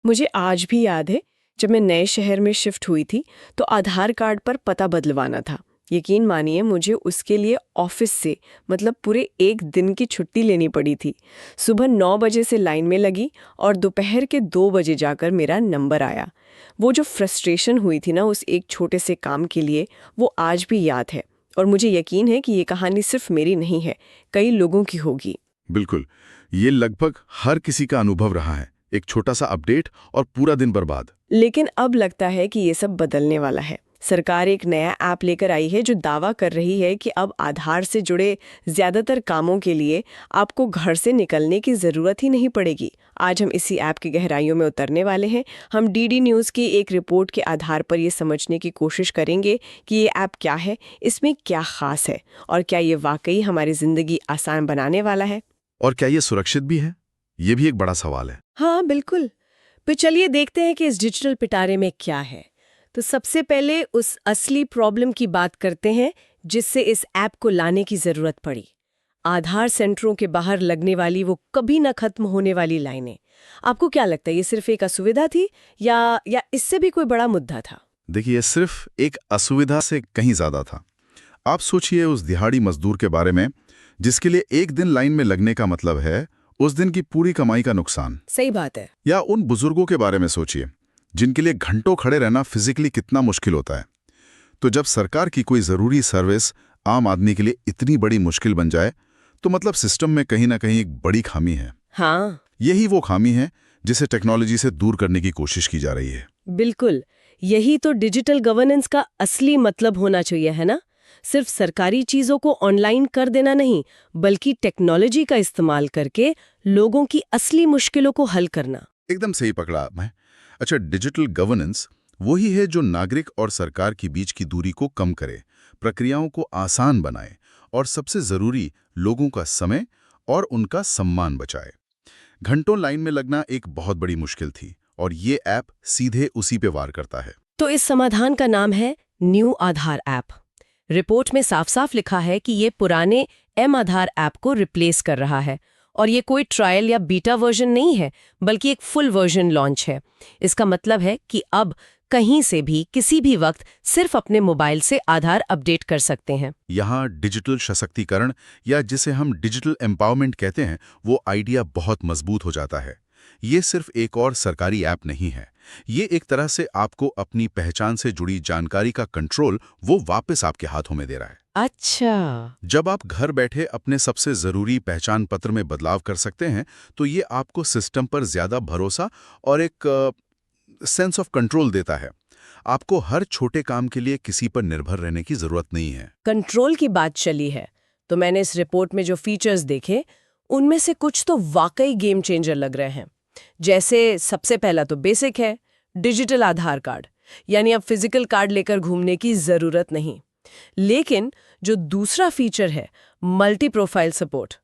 मुझे आज भी याद है जब मैं नए शहर में शिफ्ट हुई थी तो आधार कार्ड पर पता बदलवाना था। यकीन मानिए मुझे उसके लिए ऑफिस से मतलब पूरे एक दिन की छुट्टी लेनी पड़ी थी। सुबह 9 बजे से लाइन में लगी और दोपहर के 2 बजे जाकर मेरा नंबर आया। वो जो फ्रस्ट्रेशन हुई थी ना उस एक छोटे से काम के लिए, वो आज भी याद है। और मुझे यकीन है कि ये कहानी सिर्फ मेरी नहीं है, कई लोगों की होगी। बिल्कुल, ये लगभग हर किसी का अनुभव रहा है। एक छोटा सा अपडेट और पूरा दिन बर्बाद। लेकिन अब लगता है कि ये सब बदलने वाला है। सरकार एक नया ऐप लेकर आई है जो दावा कर रही है कि अब आधार से जुड़े ज्यादातर कामों के लिए आपको घर से निकलने की जरूरत ही नहीं पड़ेगी। आज हम इसी ऐप की गहराइयों में उतरने वाले हैं। हम डीडी न्यूज़ की एक रिपोर्ट के आधार पर ये समझने की कोशिश करेंगे कि ये ऐप क्या है, इसमें क्या खास है और क्या ये वाकई हमारी जिंदगी आसान बनाने वाला है। और क्या ये सुरक्षित भी है? ये भी एक बड़ा सवाल है। हाँ बिल्कुल। तो चलिए देखते हैं कि इस डिजिटल पिटारे में क्या है। तो सबसे पहले उस असली प्रॉब्लम की बात करते हैं जिससे इस ऐप को लाने की जरूरत पड़ी। आधार सेंटरों के बाहर लगने वाली वो कभी न खत्म होने वाली लाइनें। आपको क्या लगता है, ये सिर्फ एक असुविधा थी या इससे भी कोई बड़ा मुद्दा था? देखिए, ये सिर्फ एक असुविधा से कहीं ज्यादा था। आप सोचिए उस दिहाड़ी मजदूर के बारे में जिसके लिए एक दिन लाइन में लगने का मतलब है उस दिन की पूरी कमाई का नुकसान। सही बात है। या उन बुजुर्गों के बारे में सोचिए जिनके लिए घंटों खड़े रहना फिजिकली कितना मुश्किल होता है। तो जब सरकार की कोई जरूरी सर्विस आम आदमी के लिए इतनी बड़ी मुश्किल बन जाए तो मतलब सिस्टम में कहीं ना कहीं एक बड़ी खामी है। हाँ, यही वो खामी है जिसे टेक्नोलॉजी से दूर करने की कोशिश की जा रही है। बिल्कुल। यही तो डिजिटल गवर्नेंस का असली मतलब होना चाहिए, है ना? सिर्फ सरकारी चीजों को ऑनलाइन कर देना नहीं, बल्कि टेक्नोलॉजी का इस्तेमाल करके लोगों की असली मुश्किलों को हल करना। एकदम सही पकड़ा आपने। अच्छा, डिजिटल गवर्नेंस वही है जो नागरिक और सरकार के बीच की दूरी को कम करे, प्रक्रियाओं को आसान बनाए और सबसे जरूरी लोगों का समय और उनका सम्मान बचाए। घंटों लाइन में लगना एक बहुत बड़ी मुश्किल थी और ये ऐप सीधे उसी पे वार करता है। तो इस समाधान का नाम है न्यू आधार ऐप। रिपोर्ट में साफ साफ लिखा है कि ये पुराने एम आधार ऐप को रिप्लेस कर रहा है और ये कोई ट्रायल या बीटा वर्जन नहीं है, बल्कि एक फुल वर्जन लॉन्च है। इसका मतलब है कि अब कहीं से भी किसी भी वक्त सिर्फ अपने मोबाइल से आधार अपडेट कर सकते हैं। यहाँ डिजिटल सशक्तिकरण या जिसे हम डिजिटल एम्पावरमेंट कहते हैं, वो आइडिया बहुत मजबूत हो जाता है। ये सिर्फ एक और सरकारी ऐप नहीं है, ये एक तरह से आपको अपनी पहचान से जुड़ी जानकारी का कंट्रोल वो वापस आपके हाथों में दे रहा है। अच्छा। जब आप घर बैठे अपने सबसे जरूरी पहचान पत्र में बदलाव कर सकते हैं तो ये आपको सिस्टम पर ज्यादा भरोसा और एक सेंस ऑफ कंट्रोल देता है। आपको हर छोटे काम के लिए किसी पर निर्भर रहने की जरूरत नहीं है। कंट्रोल की बात चली है तो मैंने इस रिपोर्ट में जो फीचर्स देखे उनमें से कुछ तो वाकई गेम चेंजर लग रहे हैं। जैसे सबसे पहला तो बेसिक है, डिजिटल आधार कार्ड, यानी अब फिजिकल कार्ड लेकर घूमने की जरूरत नहीं। लेकिन जो दूसरा फीचर है, मल्टी प्रोफाइल सपोर्ट।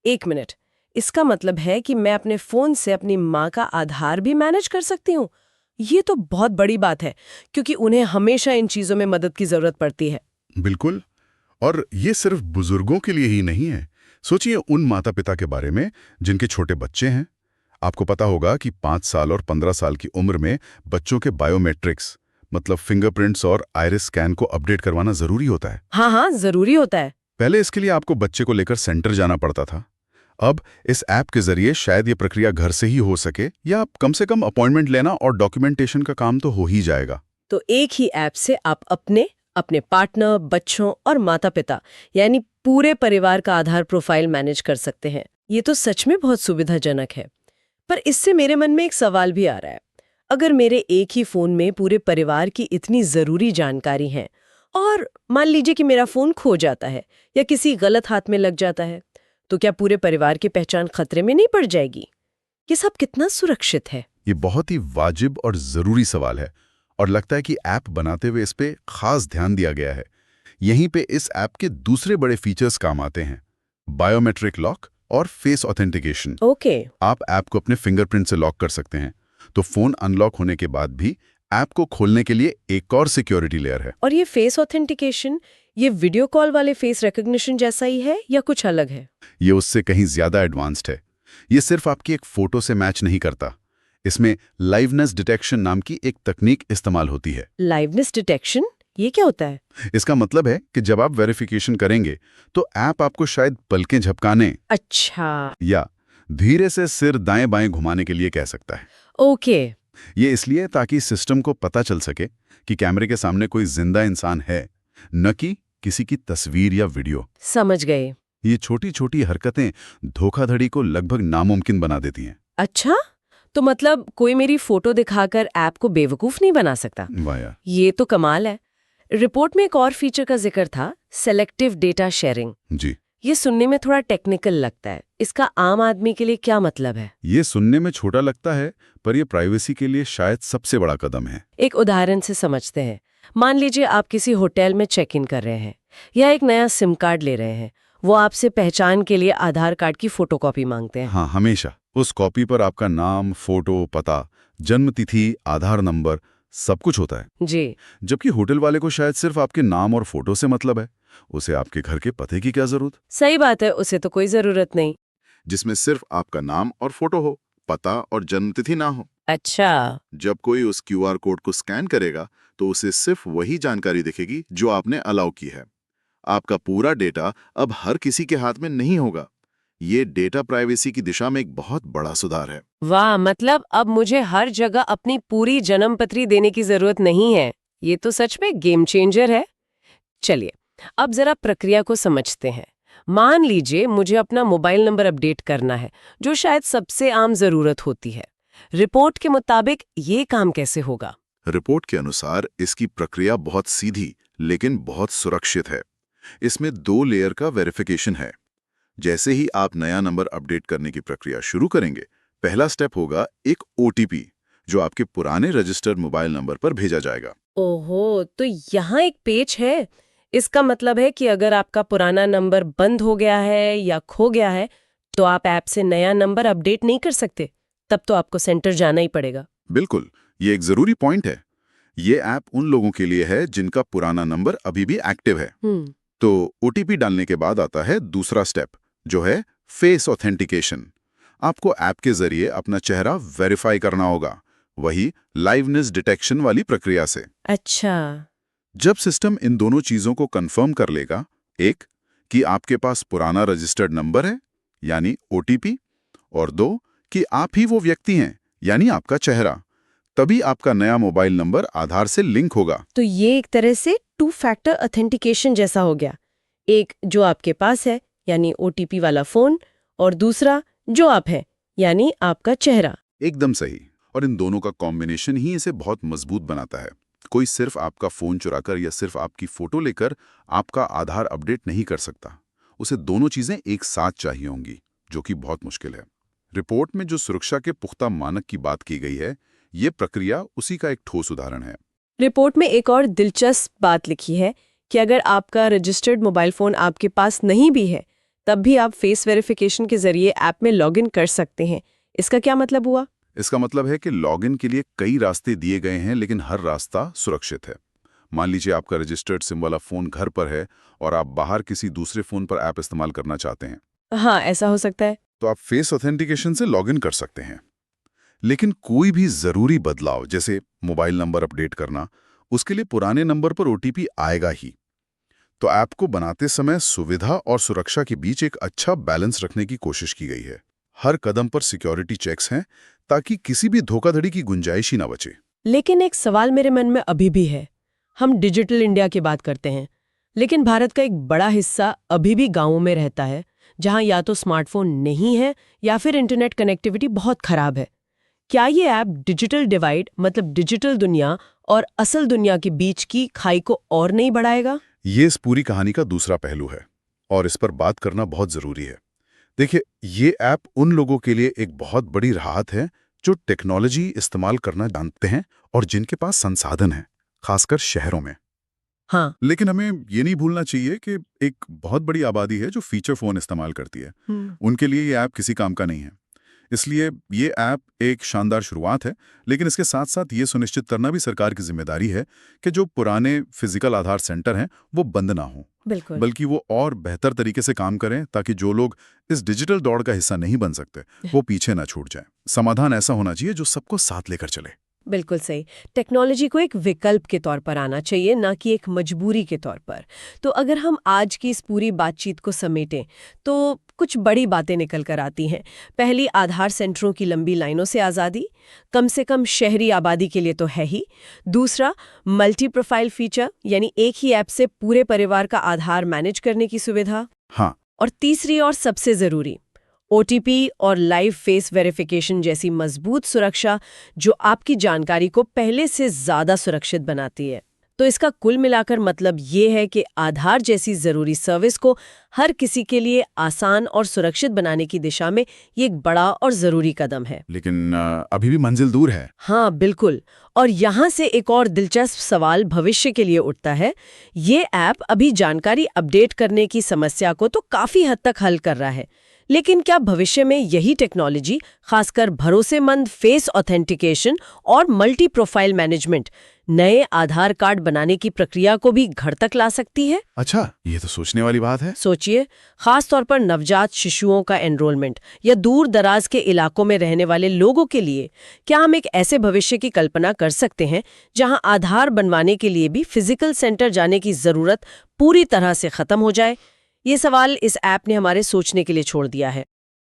1 मिनट, इसका मतलब है कि मैं अपने फोन से अपनी माँ का आधार भी मैनेज कर सकती हूँ। ये तो बहुत बड़ी बात है क्योंकि उन्हें हमेशा इन चीजों में मदद की जरूरत पड़ती है। बिल्कुल। और ये सिर्फ बुजुर्गों के लिए ही नहीं है। सोचिए उन माता पिता के बारे में जिनके छोटे बच्चे हैं। आपको पता होगा कि 5 साल और 15 साल की उम्र में बच्चों के बायोमेट्रिक्स मतलब फिंगरप्रिंट्स और आइरिस स्कैन को अपडेट करवाना जरूरी होता है। हाँ, जरूरी होता है। पहले इसके लिए आपको बच्चे को लेकर सेंटर जाना पड़ता था। अब इस ऐप के जरिए शायद ये प्रक्रिया घर से ही हो सके या कम से कम अपॉइंटमेंट लेना और डॉक्यूमेंटेशन का काम तो हो ही जाएगा। तो एक ही ऐप से आप अपने पार्टनर, बच्चों और माता पिता यानी पूरे परिवार का आधार प्रोफाइल मैनेज कर सकते हैं। ये तो सच में बहुत सुविधाजनक है। पर इससे मेरे मन में एक सवाल भी आ रहा है। अगर मेरे एक ही फोन में पूरे परिवार की इतनी जरूरी जानकारी है और मान लीजिए कि मेरा फोन खो जाता है या किसी गलत हाथ में लग जाता है, तो क्या पूरे परिवार की पहचान खतरे में नहीं पड़ जाएगी? ये सब कितना सुरक्षित है? ये बहुत ही वाजिब और जरूरी सवाल है और लगता है कि ऐप बनाते हुए इस पे खास ध्यान दिया गया है। यहीं पे इस ऐप के दूसरे बड़े फीचर्स काम आते हैं, बायोमेट्रिक लॉक और फेस ऑथेंटिकेशन। ओके। आप ऐप को अपने फिंगरप्रिंट से लॉक कर सकते हैं, तो फोन अनलॉक होने के बाद भी ऐप को खोलने के लिए एक और सिक्योरिटी लेयर है। और ये फेस ऑथेंटिकेशन, ये वीडियो कॉल वाले फेस रिकॉग्निशन जैसा ही है या कुछ अलग है? ये उससे कहीं ज्यादा एडवांस्ड है। ये सिर्फ आपकी एक फोटो से मैच नहीं करता, इसमें लाइवनेस डिटेक्शन नाम की एक तकनीक इस्तेमाल होती है। लाइवनेस डिटेक्शन, ये क्या होता है? इसका मतलब है कि जब आप वेरिफिकेशन करेंगे तो ऐप आपको शायद पलकें झपकाने अच्छा, या धीरे से सिर दाएं बाएं घुमाने के लिए कह सकता है। ओके। ये इसलिए ताकि सिस्टम को पता चल सके कि कैमरे के सामने कोई जिंदा इंसान है, न कि किसी की तस्वीर या वीडियो। समझ गए। ये छोटी छोटी हरकतें धोखाधड़ी को लगभग नामुमकिन बना देती हैं। अच्छा, तो मतलब कोई मेरी फोटो दिखाकर ऐप को बेवकूफ नहीं बना सकता। वाह यार। ये तो कमाल है। रिपोर्ट में एक और फीचर का जिक्र था, सेलेक्टिव डेटा शेयरिंग। जी, ये सुनने में थोड़ा टेक्निकल लगता है, इसका आम आदमी के लिए क्या मतलब है? ये सुनने में छोटा लगता है, पर ये प्राइवेसी के लिए शायद सबसे बड़ा कदम है। एक उदाहरण से समझते हैं। मान लीजिए आप किसी होटल में चेक इन कर रहे हैं या एक नया सिम कार्ड ले रहे हैं। वो आपसे पहचान के लिए आधार कार्ड की फोटोकॉपी मांगते हैं। हाँ, हमेशा उस कॉपी पर आपका नाम, फोटो, पता, जन्म तिथि, आधार नंबर सब कुछ होता है। जी, जबकि होटल वाले को शायद सिर्फ आपके नाम और फोटो से मतलब है। उसे आपके घर के पते की क्या जरूरत, सही बात है, उसे तो कोई जरूरत नहीं। जिसमें सिर्फ आपका नाम और फोटो हो, पता और जन्मतिथि ना हो। अच्छा, जब कोई उस क्यूआर कोड को स्कैन करेगा तो उसे सिर्फ वही जानकारी दिखेगी जो आपने अलाउ की है। आपका पूरा डेटा अब हर किसी के हाथ में नहीं होगा। ये डेटा प्राइवेसी की दिशा में एक बहुत बड़ा सुधार है। वाह, मतलब अब मुझे हर जगह अपनी पूरी जन्मपत्री देने की जरूरत नहीं है। ये तो सच में गेम चेंजर है। चलिए, अब जरा प्रक्रिया को समझते हैं। मान लीजिए मुझे अपना मोबाइल नंबर अपडेट करना है, जो शायद सबसे आम जरूरत होती है। रिपोर्ट के मुताबिक ये काम कैसे होगा? रिपोर्ट के अनुसार इसकी प्रक्रिया बहुत सीधी लेकिन बहुत सुरक्षित है। इसमें 2 लेयर का वेरिफिकेशन है। जैसे ही आप नया नंबर अपडेट करने की प्रक्रिया शुरू करेंगे, पहला स्टेप होगा एक OTP, जो आपके पुराने रजिस्टर्ड मोबाइल नंबर पर भेजा जाएगा। ओहो, तो यहाँ एक पेच है। इसका मतलब है कि अगर आपका पुराना नंबर बंद हो गया है या खो गया है, तो आप ऐप से नया नंबर अपडेट नहीं कर सकते। तब तो आपको सेंटर जाना ही पड़ेगा। बिल्कुल, ये एक जरूरी पॉइंट है। ये ऐप उन लोगों के लिए है जिनका पुराना नंबर अभी भी एक्टिव है। तो OTP डालने के बाद आता है दूसरा स्टेप, जो है फेस ऑथेंटिकेशन। आपको ऐप के जरिए अपना चेहरा वेरीफाई करना होगा, वही लाइवनेस डिटेक्शन वाली प्रक्रिया से। अच्छा, जब सिस्टम इन दोनों चीजों को कंफर्म कर लेगा, एक कि आपके पास पुराना रजिस्टर्ड नंबर है यानी OTP, और 2 कि आप ही वो व्यक्ति हैं यानी आपका चेहरा, तभी आपका नया मोबाइल नंबर आधार से लिंक होगा। तो ये एक तरह से 2 फैक्टर ऑथेंटिकेशन जैसा हो गया। एक जो आपके पास है यानी OTP वाला फोन, और दूसरा जो आप हैं यानी आपका चेहरा। एकदम सही। और इन दोनों का कॉम्बिनेशन ही इसे बहुत मजबूत बनाता है। कोई सिर्फ आपका फोन चुराकर या सिर्फ आपकी फोटो लेकर आपका आधार अपडेट नहीं कर सकता। उसे दोनों चीजें एक साथ चाहिए होंगी, जो कि बहुत मुश्किल है। रिपोर्ट में जो सुरक्षा के पुख्ता मानक की बात की गई है, ये प्रक्रिया उसी का एक ठोस उदाहरण है। रिपोर्ट में एक और दिलचस्प बात लिखी है कि अगर आपका रजिस्टर्ड मोबाइल फोन आपके पास नहीं भी है, तब भी आप फेस वेरिफिकेशन के जरिए ऐप में लॉगिन कर सकते हैं। इसका क्या मतलब हुआ? इसका मतलब है कि लॉगिन के लिए कई रास्ते दिए गए हैं, लेकिन हर रास्ता सुरक्षित है। मान लीजिए आपका रजिस्टर्ड सिम वाला फोन घर पर है और आप बाहर किसी दूसरे फोन पर ऐप इस्तेमाल करना चाहते हैं, हाँ, ऐसा हो सकता है। तो आप फेस ऑथेंटिकेशन से लॉगिन कर सकते हैं। लेकिन कोई भी जरूरी बदलाव, जैसे मोबाइल नंबर अपडेट करना, उसके लिए पुराने नंबर पर OTP आएगा ही। तो ऐप को बनाते समय सुविधा और सुरक्षा के बीच एक अच्छा बैलेंस रखने की कोशिश की गई है। हर कदम पर सिक्योरिटी चेक्स हैं ताकि किसी भी धोखाधड़ी की गुंजाइश ही ना बचे। लेकिन एक सवाल मेरे मन में अभी भी है। हम डिजिटल इंडिया की बात करते हैं, लेकिन भारत का एक बड़ा हिस्सा अभी भी गांवों में रहता है, जहां या तो स्मार्टफोन नहीं है या फिर इंटरनेट कनेक्टिविटी बहुत खराब है। क्या ये ऐप डिजिटल डिवाइड, मतलब डिजिटल दुनिया और असल दुनिया के बीच की खाई को और नहीं बढ़ाएगा? ये इस पूरी कहानी का दूसरा पहलू है और इस पर बात करना बहुत जरूरी है। देखिए, ये ऐप उन लोगों के लिए एक बहुत बड़ी राहत है जो टेक्नोलॉजी इस्तेमाल करना जानते हैं और जिनके पास संसाधन हैं, खासकर शहरों में। हाँ। लेकिन हमें ये नहीं भूलना चाहिए कि एक बहुत बड़ी आबादी है जो फीचर फोन इस्तेमाल करती है। उनके लिए ये ऐप किसी काम का नहीं है। इसलिए ये ऐप एक शानदार शुरुआत है, लेकिन इसके साथ साथ ये सुनिश्चित करना भी सरकार की जिम्मेदारी है कि जो पुराने फिजिकल आधार सेंटर हैं वो बंद ना हों, बिल्कुल। बल्कि वो और बेहतर तरीके से काम करें ताकि जो लोग इस डिजिटल दौड़ का हिस्सा नहीं बन सकते वो पीछे ना छूट जाएं। समाधान ऐसा होना चाहिए जो सबको साथ लेकर चले। बिल्कुल सही। टेक्नोलॉजी को एक विकल्प के तौर पर आना चाहिए, ना कि एक मजबूरी के तौर पर। तो अगर हम आज की इस पूरी बातचीत को समेटें तो कुछ बड़ी बातें निकल कर आती हैं। पहली, आधार सेंटरों की लंबी लाइनों से आज़ादी, कम से कम शहरी आबादी के लिए तो है ही। दूसरा, मल्टी प्रोफाइल फीचर, यानी एक ही ऐप से पूरे परिवार का आधार मैनेज करने की सुविधा। हाँ, और तीसरी और सबसे ज़रूरी, OTP और लाइव फेस वेरिफिकेशन जैसी मजबूत सुरक्षा जो आपकी जानकारी को पहले से ज़्यादा सुरक्षित बनाती है। तो इसका कुल मिलाकर मतलब ये है कि आधार जैसी ज़रूरी सर्विस को हर किसी के लिए आसान और सुरक्षित बनाने की दिशा में ये एक बड़ा और ज़रूरी कदम है। लेकिन अभी भी मंजिल दूर है। हाँ, बिल्कुल। और यहाँ से एक और दिलचस्प सवाल भविष्य के लिए उठता है। ये ऐप अभी जानकारी अपडेट करने की समस्या को तो काफ़ी हद तक हल कर रहा है, लेकिन क्या भविष्य में यही टेक्नोलॉजी, खासकर भरोसेमंद फेस ऑथेंटिकेशन और मल्टी प्रोफाइल मैनेजमेंट, नए आधार कार्ड बनाने की प्रक्रिया को भी घर तक ला सकती है? अच्छा, ये तो सोचने वाली बात है। सोचिए, खास तौर पर नवजात शिशुओं का एनरोलमेंट या दूर दराज के इलाकों में रहने वाले लोगों के लिए क्या हम एक ऐसे भविष्य की कल्पना कर सकते हैं जहां आधार बनवाने के लिए भी फिजिकल सेंटर जाने की जरूरत पूरी तरह से खत्म हो जाए? ये सवाल इस ऐप ने हमारे सोचने के लिए छोड़ दिया है।